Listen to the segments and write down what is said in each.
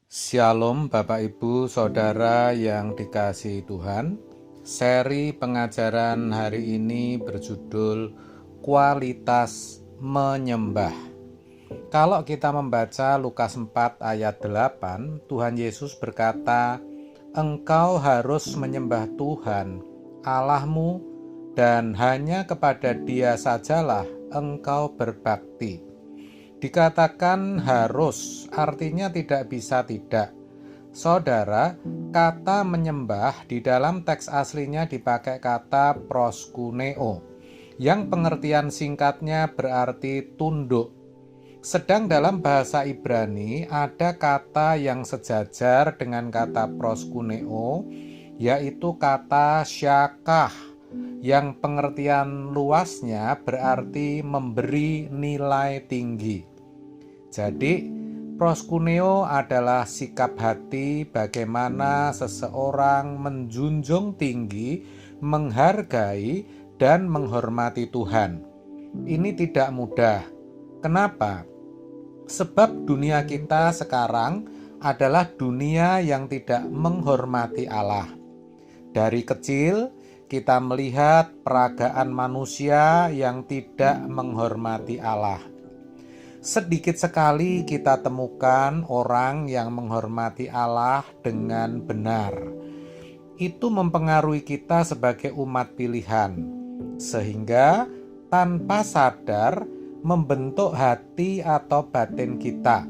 Shalom Bapak Ibu Saudara yang dikasihi Tuhan. Seri pengajaran hari ini berjudul Kualitas Menyembah. Kalau kita membaca Lukas 4 ayat 8, Tuhan Yesus berkata, "Engkau harus menyembah Tuhan Allahmu dan hanya kepada Dia sajalah engkau berbakti." Dikatakan harus, artinya tidak bisa tidak. Saudara, kata menyembah di dalam teks aslinya dipakai kata proskuneo, yang pengertian singkatnya berarti tunduk. Sedang dalam bahasa Ibrani ada kata yang sejajar dengan kata proskuneo, yaitu kata syakah, yang pengertian luasnya berarti memberi nilai tinggi. Jadi, proskuneo adalah sikap hati bagaimana seseorang menjunjung tinggi, menghargai, dan menghormati Tuhan. Ini tidak mudah. Kenapa? Sebab dunia kita sekarang adalah dunia yang tidak menghormati Allah. Dari kecil, kita melihat peragaan manusia yang tidak menghormati Allah. Sedikit sekali kita temukan orang yang menghormati Allah dengan benar. Itu mempengaruhi kita sebagai umat pilihan, sehingga tanpa sadar membentuk hati atau batin kita.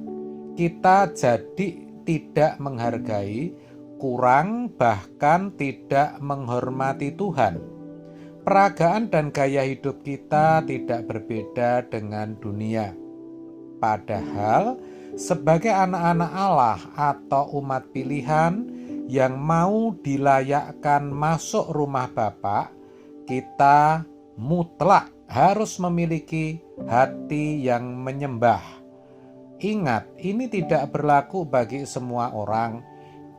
Kita jadi tidak menghargai, kurang bahkan tidak menghormati Tuhan. Peragaan dan gaya hidup kita tidak berbeda dengan dunia. Padahal sebagai anak-anak Allah atau umat pilihan yang mau dilayakkan masuk rumah Bapa, kita mutlak harus memiliki hati yang menyembah. Ingat, ini tidak berlaku bagi semua orang,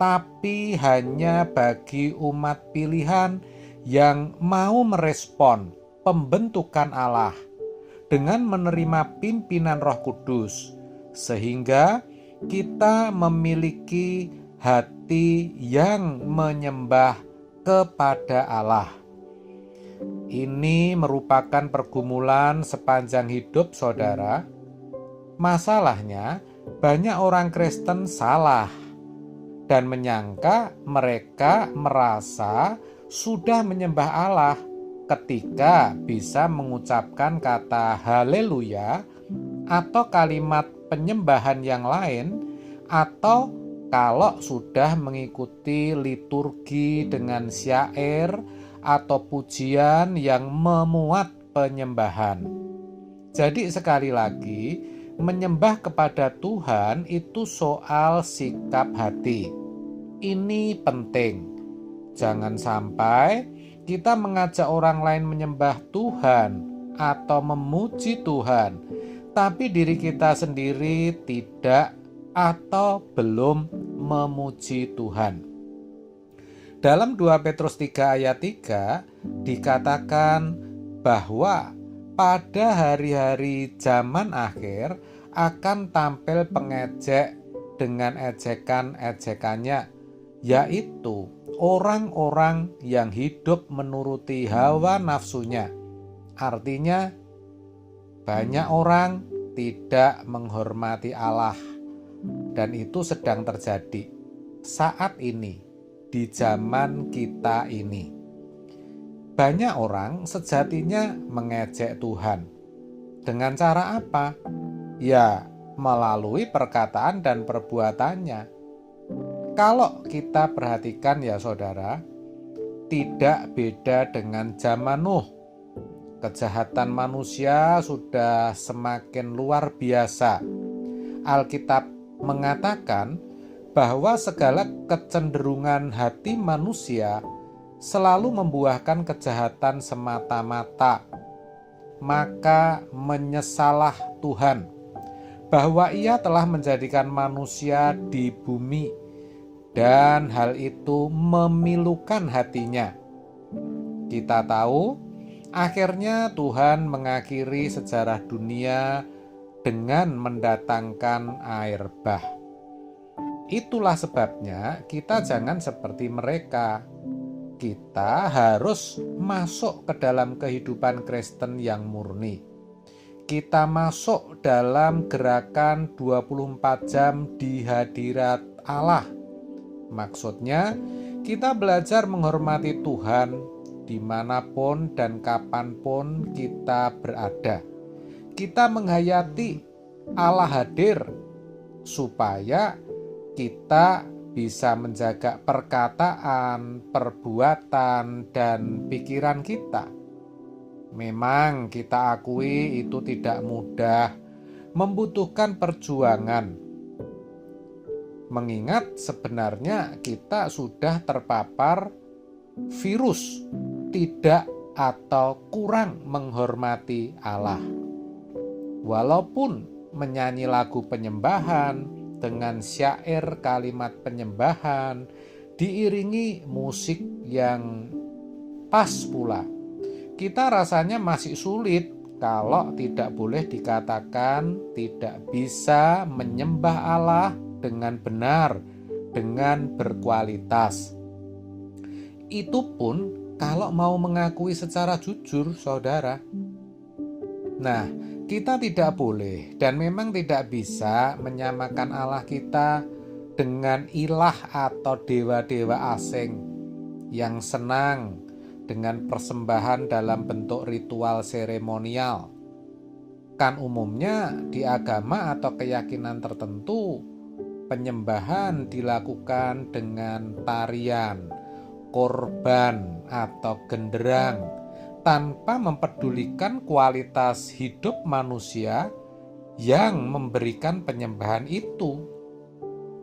tapi hanya bagi umat pilihan yang mau merespon pembentukan Allah dengan menerima pimpinan Roh Kudus, sehingga kita memiliki hati yang menyembah kepada Allah. Ini merupakan pergumulan sepanjang hidup saudara. Masalahnya, banyak orang Kristen salah dan menyangka mereka merasa sudah menyembah Allah ketika bisa mengucapkan kata haleluya atau kalimat penyembahan yang lain, atau kalau sudah mengikuti liturgi dengan syair atau pujian yang memuat penyembahan. Jadi sekali lagi, menyembah kepada Tuhan itu soal sikap hati. Ini penting. Jangan sampai kita mengajak orang lain menyembah Tuhan atau memuji Tuhan, tapi diri kita sendiri tidak atau belum memuji Tuhan. Dalam 2 Petrus 3 ayat 3 dikatakan bahwa pada hari-hari zaman akhir akan tampil pengejek dengan ejekan-ejekannya, yaitu orang-orang yang hidup menuruti hawa nafsunya. Artinya, banyak orang tidak menghormati Allah, dan itu sedang terjadi saat ini, di zaman kita ini. Banyak orang sejatinya mengejek Tuhan. Dengan cara apa? Ya, melalui perkataan dan perbuatannya. Kalau kita perhatikan ya saudara, tidak beda dengan zaman Nuh. Kejahatan manusia sudah semakin luar biasa. Alkitab mengatakan bahwa segala kecenderungan hati manusia selalu membuahkan kejahatan semata-mata. Maka menyesalah Tuhan bahwa Ia telah menjadikan manusia di bumi, dan hal itu memilukan hatinya. Kita tahu, akhirnya Tuhan mengakhiri sejarah dunia dengan mendatangkan air bah. Itulah sebabnya kita jangan seperti mereka. Kita harus masuk ke dalam kehidupan Kristen yang murni. Kita masuk dalam gerakan 24 jam di hadirat Allah. Maksudnya, kita belajar menghormati Tuhan dimanapun dan kapanpun kita berada. Kita menghayati Allah hadir supaya kita bisa menjaga perkataan, perbuatan, dan pikiran kita. Memang kita akui itu tidak mudah, membutuhkan perjuangan. Mengingat sebenarnya kita sudah terpapar virus tidak atau kurang menghormati Allah. Walaupun menyanyi lagu penyembahan dengan syair kalimat penyembahan diiringi musik yang pas pula, kita rasanya masih sulit kalau tidak boleh dikatakan tidak bisa menyembah Allah dengan benar, dengan berkualitas. Itu pun kalau mau mengakui secara jujur, saudara. Nah, kita tidak boleh dan memang tidak bisa menyamakan Allah kita dengan ilah atau dewa-dewa asing yang senang dengan persembahan dalam bentuk ritual seremonial. Kan umumnya di agama atau keyakinan tertentu, penyembahan dilakukan dengan tarian, korban, atau genderang tanpa mempedulikan kualitas hidup manusia yang memberikan penyembahan itu.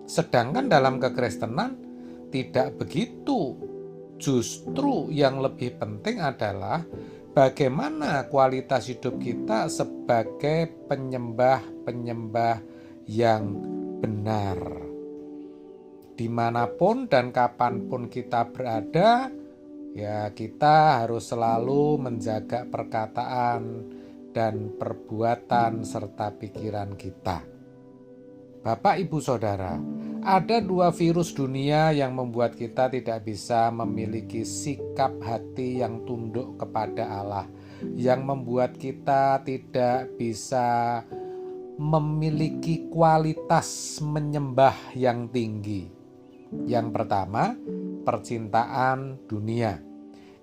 Sedangkan dalam kekristenan tidak begitu. Justru yang lebih penting adalah bagaimana kualitas hidup kita sebagai penyembah-penyembah yang benar. Dimanapun dan kapanpun kita berada, ya kita harus selalu menjaga perkataan dan perbuatan serta pikiran kita. Bapak, Ibu, Saudara, ada 2 virus dunia yang membuat kita tidak bisa memiliki sikap hati yang tunduk kepada Allah, yang membuat kita tidak bisa memiliki kualitas menyembah yang tinggi. Yang pertama, percintaan dunia.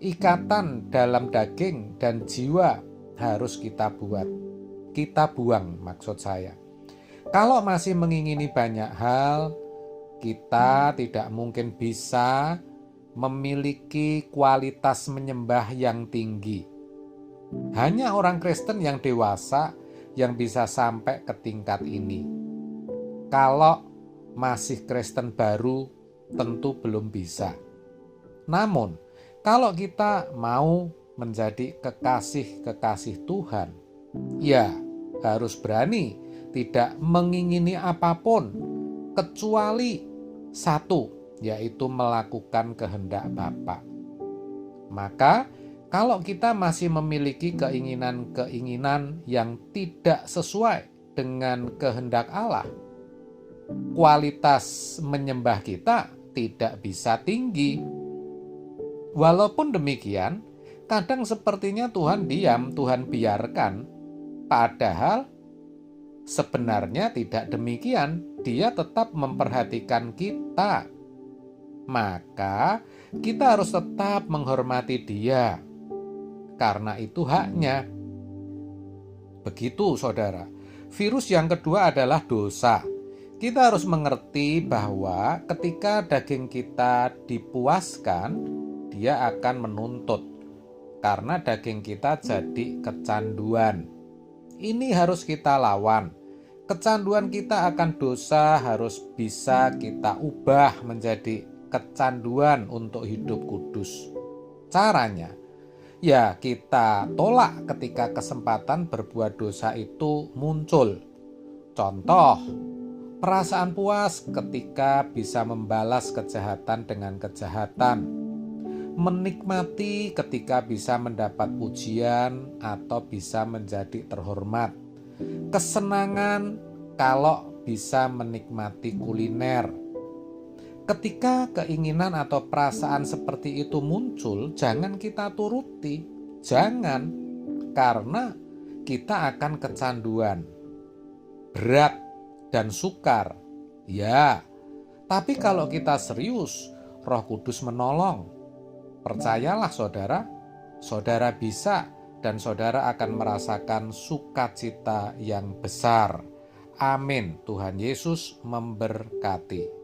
Ikatan dalam daging dan jiwa harus kita buang maksud saya. Kalau masih mengingini banyak hal, kita tidak mungkin bisa memiliki kualitas menyembah yang tinggi. Hanya orang Kristen yang dewasa yang bisa sampai ke tingkat ini. Kalau masih Kristen baru, tentu belum bisa. Namun, kalau kita mau menjadi kekasih-kekasih Tuhan, ya harus berani tidak mengingini apapun kecuali satu, yaitu melakukan kehendak Bapa. Maka kalau kita masih memiliki keinginan-keinginan yang tidak sesuai dengan kehendak Allah, kualitas menyembah kita tidak bisa tinggi. Walaupun demikian, kadang sepertinya Tuhan diam, Tuhan biarkan. Padahal sebenarnya tidak demikian. Dia tetap memperhatikan kita. Maka kita harus tetap menghormati Dia, karena itu haknya. Begitu, saudara. Virus yang kedua adalah dosa. Kita harus mengerti bahwa ketika daging kita dipuaskan, dia akan menuntut. Karena daging kita jadi kecanduan. Ini harus kita lawan. Kecanduan kita akan dosa harus bisa kita ubah menjadi kecanduan untuk hidup kudus. Caranya, ya kita tolak ketika kesempatan berbuat dosa itu muncul. Contoh, perasaan puas ketika bisa membalas kejahatan dengan kejahatan. Menikmati ketika bisa mendapat pujian atau bisa menjadi terhormat. Kesenangan kalau bisa menikmati kuliner. Ketika keinginan atau perasaan seperti itu muncul, jangan kita turuti. Jangan, karena kita akan kecanduan, berat, dan sukar. Ya, tapi kalau kita serius, Roh Kudus menolong. Percayalah saudara, saudara bisa dan saudara akan merasakan sukacita yang besar. Amin. Tuhan Yesus memberkati.